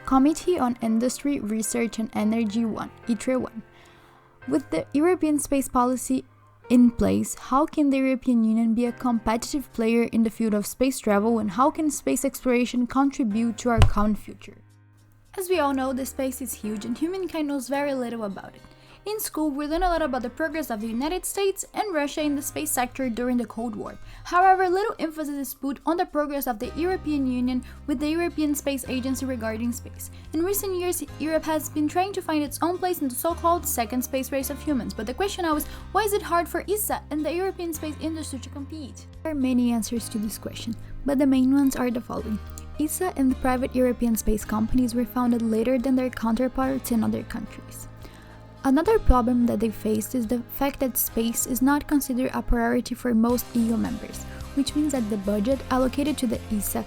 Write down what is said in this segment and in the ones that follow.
Committee on Industry, Research and Energy 1, ITRE 1. With the European space policy in place, how can the European Union be a competitive player in the field of space travel, and how can space exploration contribute to our common future? As we all know, the space is huge and humankind knows very little about it. In school, we learn a lot about the progress of the United States and Russia in the space sector during the Cold War. However, little emphasis is put on the progress of the European Union with the European Space Agency regarding space. In recent years, Europe has been trying to find its own place in the so-called second space race of humans. But the question now is, why is it hard for ESA and the European space industry to compete? There are many answers to this question, but the main ones are the following. ESA and the private European space companies were founded later than their counterparts in other countries. Another problem that they faced is the fact that space is not considered a priority for most EU members, which means that the budget allocated to the ESA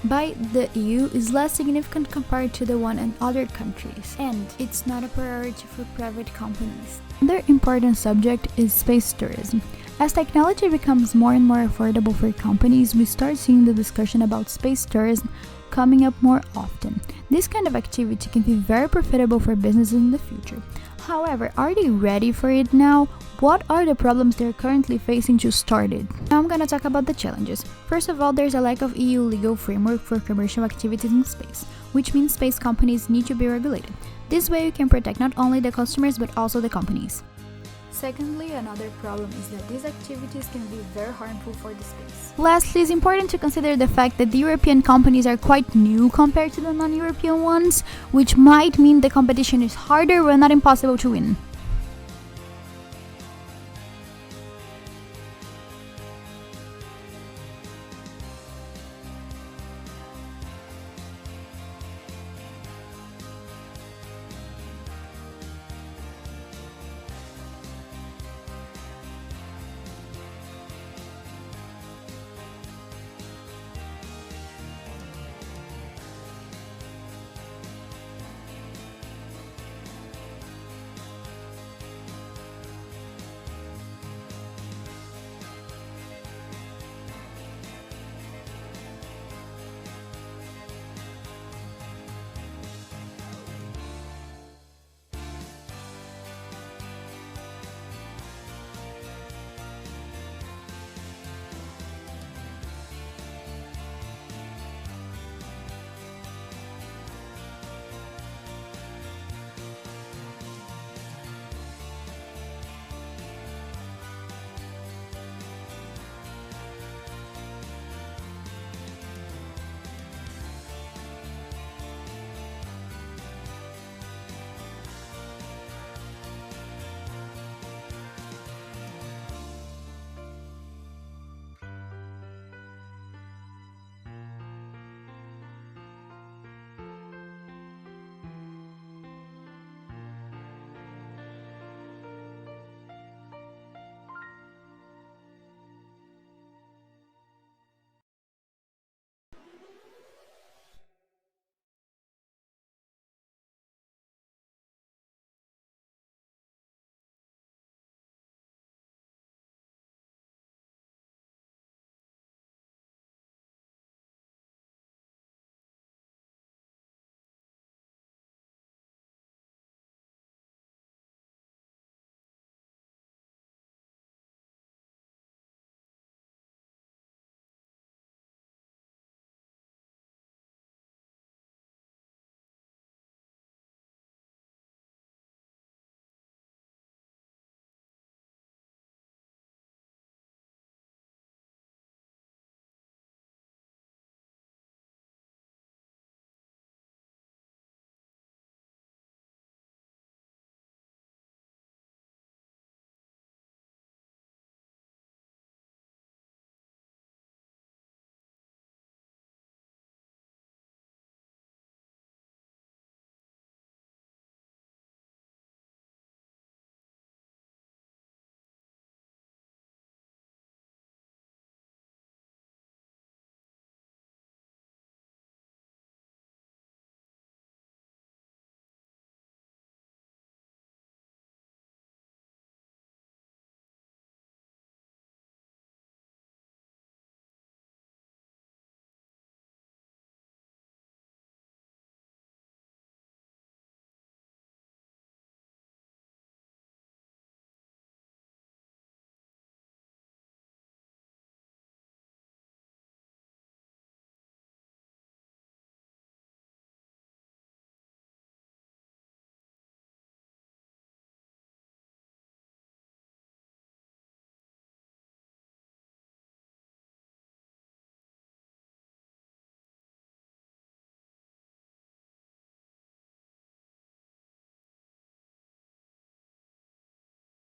by the EU is less significant compared to the one in other countries, and it's not a priority for private companies. Another important subject is space tourism. As technology becomes more and more affordable for companies, we start seeing the discussion about space tourism coming up more often. This kind of activity can be very profitable for businesses in the future. However, are they ready for it now? What are the problems they're currently facing to start it? Now I'm gonna talk about the challenges. First of all, there's a lack of EU legal framework for commercial activities in space, which means space companies need to be regulated. This way you can protect not only the customers but also the companies. Secondly, another problem is that these activities can be very harmful for the space. Lastly, it's important to consider the fact that the European companies are quite new compared to the non-European ones, which might mean the competition is harder but not impossible to win.